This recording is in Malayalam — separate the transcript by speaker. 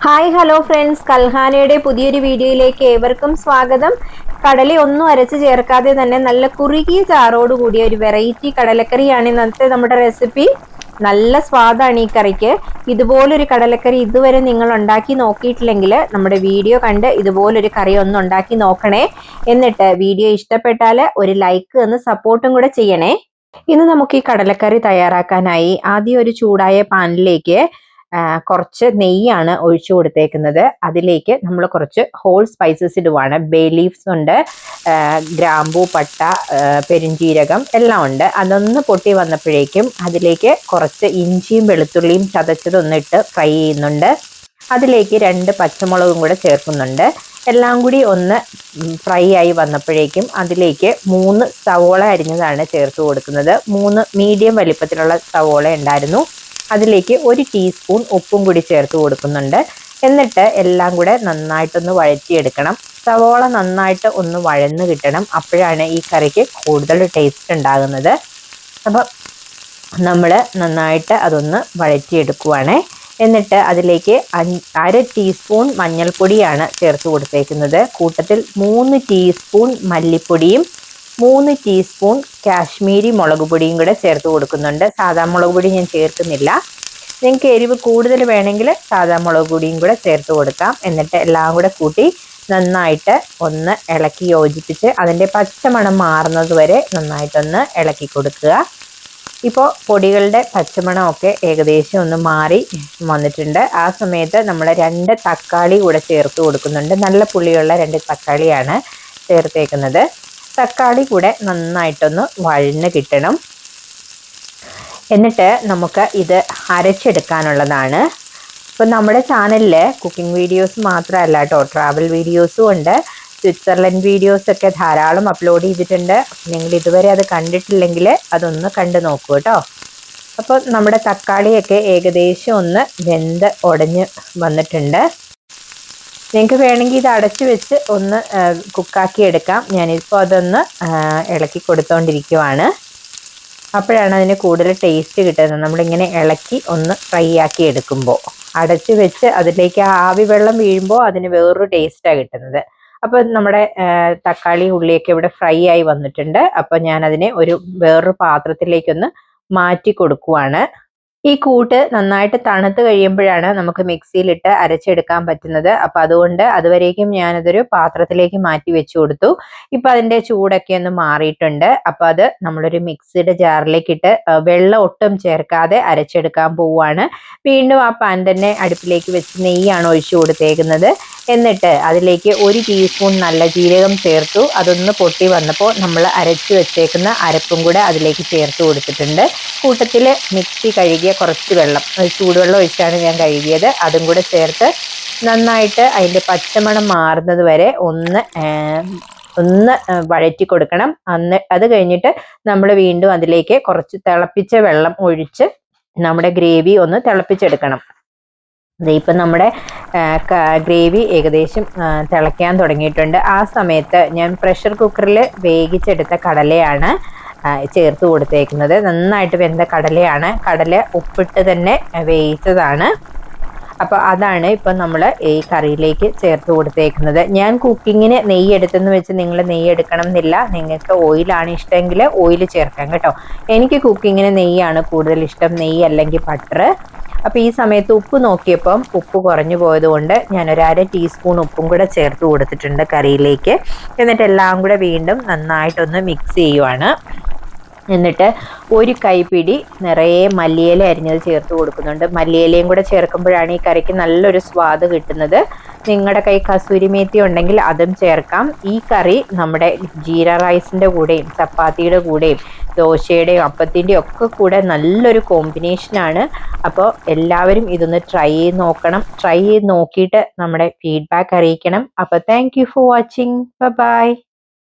Speaker 1: ഹായ് ഹലോ ഫ്രണ്ട്സ്, കൽഹാനയുടെ പുതിയൊരു വീഡിയോയിലേക്ക് ഏവർക്കും സ്വാഗതം. കടല ഒന്നും അരച്ച് ചേർക്കാതെ തന്നെ നല്ല കുറുകിയ ചാറോട് കൂടിയ ഒരു വെറൈറ്റി കടലക്കറിയാണ് ഇന്നത്തെ നമ്മുടെ റെസിപ്പി. നല്ല സ്വാദാണ് ഈ കറിക്ക്. ഇതുപോലൊരു കടലക്കറി ഇതുവരെ നിങ്ങൾ ഉണ്ടാക്കി നോക്കിയിട്ടില്ലെങ്കിൽ നമ്മുടെ വീഡിയോ കണ്ട് ഇതുപോലൊരു കറി ഒന്ന് ഉണ്ടാക്കി നോക്കണേ. എന്നിട്ട് വീഡിയോ ഇഷ്ടപ്പെട്ടാൽ ഒരു ലൈക്ക് എന്ന് സപ്പോർട്ടും കൂടെ ചെയ്യണേ. ഇന്ന് നമുക്ക് ഈ കടലക്കറി തയ്യാറാക്കാനായി ആദ്യം ഒരു ചൂടായ പാനിലേക്ക് കുറച്ച് നെയ്യാണ് ഒഴിച്ചു കൊടുത്തേക്കുന്നത്. അതിലേക്ക് നമ്മൾ കുറച്ച് ഹോൾ സ്പൈസസ് ഇടുവാണ്. ബേ ലീവ്സ് ഉണ്ട്, ഗ്രാമ്പൂ, പട്ട, പെരുംജീരകം എല്ലാം ഉണ്ട്. അതൊന്ന് പൊട്ടി വന്നപ്പോഴേക്കും അതിലേക്ക് കുറച്ച് ഇഞ്ചിയും വെളുത്തുള്ളിയും ചതച്ചതൊന്നിട്ട് ഫ്രൈ ചെയ്യുന്നുണ്ട്. അതിലേക്ക് 2 പച്ചമുളകും കൂടെ ചേർക്കുന്നുണ്ട്. എല്ലാം കൂടി ഒന്ന് ഫ്രൈ ആയി വന്നപ്പോഴേക്കും അതിലേക്ക് 3 സവോള അരിഞ്ഞതാണ് ചേർത്ത് കൊടുക്കുന്നത്. 3 മീഡിയം വലിപ്പത്തിലുള്ള സവോള ഉണ്ടായിരുന്നു. അതിലേക്ക് 1 ടീസ്പൂൺ ഉപ്പും കൂടി ചേർത്ത് കൊടുക്കുന്നുണ്ട്. എന്നിട്ട് എല്ലാം കൂടെ നന്നായിട്ടൊന്ന് വഴറ്റിയെടുക്കണം. സവോള നന്നായിട്ട് ഒന്ന് വഴന്ന് കിട്ടണം. അപ്പോഴാണ് ഈ കറിക്ക് കൂടുതൽ ടേസ്റ്റ് ഉണ്ടാകുന്നത്. അപ്പം നമ്മൾ നന്നായിട്ട് അതൊന്ന് വഴറ്റിയെടുക്കുവാണേ. എന്നിട്ട് അതിലേക്ക് 1/2 ടീസ്പൂൺ മഞ്ഞൾപ്പൊടിയാണ് ചേർത്ത് കൊടുത്തേക്കുന്നത്. കൂട്ടത്തിൽ 3 ടീസ്പൂൺ മല്ലിപ്പൊടിയും 3 ടീസ്പൂൺ കാശ്മീരി മുളക് പൊടിയും കൂടെ ചേർത്ത് കൊടുക്കുന്നുണ്ട്. സാധാ മുളക് പൊടി ഞാൻ ചേർക്കുന്നില്ല. നിങ്ങൾക്ക് എരിവ് കൂടുതൽ വേണമെങ്കിൽ സാധാ മുളക് പൊടിയും കൂടെ ചേർത്ത് കൊടുക്കാം. എന്നിട്ട് എല്ലാം കൂടെ കൂട്ടി നന്നായിട്ട് ഒന്ന് ഇളക്കി യോജിപ്പിച്ച് അതിൻ്റെ പച്ചമണം മാറുന്നത് വരെ നന്നായിട്ടൊന്ന് ഇളക്കി കൊടുക്കുക. ഇപ്പോൾ പൊടികളുടെ പച്ചമണമൊക്കെ ഏകദേശം ഒന്ന് മാറി വന്നിട്ടുണ്ട്. ആ സമയത്ത് നമ്മൾ 2 തക്കാളി കൂടെ ചേർത്ത് കൊടുക്കുന്നുണ്ട്. നല്ല പുളിയുള്ള 2 തക്കാളിയാണ് ചേർത്തേക്കുന്നത്. തക്കാളി കൂടെ നന്നായിട്ടൊന്ന് വഴന്ന് കിട്ടണം. എന്നിട്ട് നമുക്ക് ഇത് അരച്ചെടുക്കാനുള്ളതാണ്. ഇപ്പം നമ്മുടെ ചാനലിൽ കുക്കിംഗ് വീഡിയോസ് മാത്രമല്ല കേട്ടോ, ട്രാവൽ വീഡിയോസും ഉണ്ട്, സ്വിറ്റ്സർലൻഡ് വീഡിയോസൊക്കെ ധാരാളം അപ്ലോഡ് ചെയ്തിട്ടുണ്ട്. നിങ്ങൾ ഇതുവരെ അത് കണ്ടിട്ടില്ലെങ്കിൽ അതൊന്ന് കണ്ടു നോക്കൂ കേട്ടോ. അപ്പോൾ നമ്മുടെ തക്കാളിയൊക്കെ ഏകദേശം ഒന്ന് വെന്ത് ഉടഞ്ഞ് വന്നിട്ടുണ്ട്. നിങ്ങൾക്ക് വേണമെങ്കിൽ ഇത് അടച്ചു വെച്ച് ഒന്ന് കുക്കാക്കി എടുക്കാം. ഞാനിപ്പോൾ അതൊന്ന് ഇളക്കി കൊടുത്തോണ്ടിരിക്കുവാണ്. അപ്പോഴാണ് അതിന് കൂടുതൽ ടേസ്റ്റ് കിട്ടുന്നത്. നമ്മളിങ്ങനെ ഇളക്കി ഒന്ന് ഫ്രൈ ആക്കി എടുക്കുമ്പോൾ. അടച്ചു വെച്ച് അതിലേക്ക് ആവി വെള്ളം വീഴുമ്പോൾ അതിന് വേറൊരു ടേസ്റ്റാണ് കിട്ടുന്നത്. അപ്പോൾ നമ്മുടെ തക്കാളി ഉള്ളിയൊക്കെ ഇവിടെ ഫ്രൈ ആയി വന്നിട്ടുണ്ട്. അപ്പോൾ ഞാനതിനെ വേറൊരു പാത്രത്തിലേക്കൊന്ന് മാറ്റി കൊടുക്കുവാണ്. ഈ കൂട്ട് നന്നായിട്ട് തണുത്ത് കഴിയുമ്പോഴാണ് നമുക്ക് മിക്സിയിലിട്ട് അരച്ചെടുക്കാൻ പറ്റുന്നത്. അപ്പം അതുകൊണ്ട് അതുവരേക്കും ഞാനതൊരു പാത്രത്തിലേക്ക് മാറ്റി വെച്ച് കൊടുത്തു. ഇപ്പം അതിൻ്റെ ചൂടൊക്കെ ഒന്ന് മാറിയിട്ടുണ്ട്. അപ്പം അത് നമ്മളൊരു മിക്സിയുടെ ജാറിലേക്കിട്ട് വെള്ളം ഒട്ടും ചേർക്കാതെ അരച്ചെടുക്കാൻ പോവുകയാണ്. വീണ്ടും ആ പാൻ തന്നെ അടുപ്പിലേക്ക് വെച്ച് നെയ്യാണ് ഒഴിച്ചു കൊടുത്തേക്കുന്നത്. എന്നിട്ട് അതിലേക്ക് 1 ടീസ്പൂൺ നല്ല ജീരകം ചേർത്തു. അതൊന്ന് പൊട്ടി വന്നപ്പോൾ നമ്മൾ അരച്ചു വെച്ചേക്കുന്ന അരപ്പും കൂടെ അതിലേക്ക് ചേർത്ത് കൊടുത്തിട്ടുണ്ട്. കൂട്ടത്തിൽ മിക്സി കഴുകിയ കുറച്ച് വെള്ളം, ചൂടുവെള്ളം ഒഴിച്ചാണ് ഞാൻ കഴുകിയത്, അതും കൂടെ ചേർത്ത് നന്നായിട്ട് അതിൻ്റെ പച്ചമണം മാറുന്നത് വരെ ഒന്ന് വഴറ്റി കൊടുക്കണം. അത് കഴിഞ്ഞിട്ട് നമ്മൾ വീണ്ടും അതിലേക്ക് കുറച്ച് തിളപ്പിച്ച വെള്ളം ഒഴിച്ച് നമ്മുടെ ഗ്രേവി ഒന്ന് തിളപ്പിച്ചെടുക്കണം. ഇപ്പം നമ്മുടെ ഗ്രേവി ഏകദേശം തിളയ്ക്കാൻ തുടങ്ങിയിട്ടുണ്ട്. ആ സമയത്ത് ഞാൻ പ്രഷർ കുക്കറിൽ വേവിച്ചെടുത്ത കടലയാണ് ചേർത്ത് കൊടുത്തേക്കുന്നത്. നന്നായിട്ട് വെന്ത കടലയാണ്. കടല ഉപ്പിട്ട് തന്നെ വേവിച്ചതാണ്. അപ്പോൾ അതാണ് ഇപ്പം നമ്മൾ ഈ കറിയിലേക്ക് ചേർത്ത് കൊടുത്തേക്കുന്നത്. ഞാൻ കുക്കിങ്ങിന് നെയ്യ് എടുത്തെന്ന് വെച്ച് നിങ്ങൾ നെയ്യ് എടുക്കണം എന്നില്ല. നിങ്ങൾക്ക് ഓയിലാണ് ഇഷ്ടമെങ്കിൽ ഓയിൽ ചേർക്കാം കേട്ടോ. എനിക്ക് കുക്കിങ്ങിന് നെയ്യാണ് കൂടുതൽ ഇഷ്ടം, നെയ്യ് അല്ലെങ്കിൽ ബട്ടർ. അപ്പോൾ ഈ സമയത്ത് ഉപ്പ് നോക്കിയപ്പം ഉപ്പ് കുറഞ്ഞു പോയതുകൊണ്ട് ഞാനൊരു 1/2 ടീസ്പൂൺ ഉപ്പും കൂടെ ചേർത്ത് കൊടുത്തിട്ടുണ്ട് കറിയിലേക്ക്. എന്നിട്ട് എല്ലാം കൂടെ വീണ്ടും നന്നായിട്ടൊന്ന് മിക്സ് ചെയ്യുവാണ്. എന്നിട്ട് 1 കൈപ്പിടി നിറയെ മല്ലിയില അരിഞ്ഞത് ചേർത്ത് കൊടുക്കുന്നുണ്ട്. മല്ലിയിലയും കൂടെ ചേർക്കുമ്പോഴാണ് ഈ കറിക്ക് നല്ലൊരു സ്വാദ് കിട്ടുന്നത്. നിങ്ങളുടെ കൈ കസൂരി മേത്തി ഉണ്ടെങ്കിൽ അതും ചേർക്കാം. ഈ കറി നമ്മുടെ ജീര റൈസിൻ്റെ കൂടെയും ചപ്പാത്തിയുടെ കൂടെയും ദോശയുടെയും അപ്പത്തിൻ്റെയും ഒക്കെ കൂടെ നല്ലൊരു കോമ്പിനേഷനാണ്. അപ്പോൾ എല്ലാവരും ഇതൊന്ന് ട്രൈ ചെയ്ത് നോക്കണം. ട്രൈ ചെയ്ത് നോക്കിയിട്ട് നമ്മുടെ ഫീഡ്ബാക്ക് അറിയിക്കണം. അപ്പോൾ thank you for watching. By.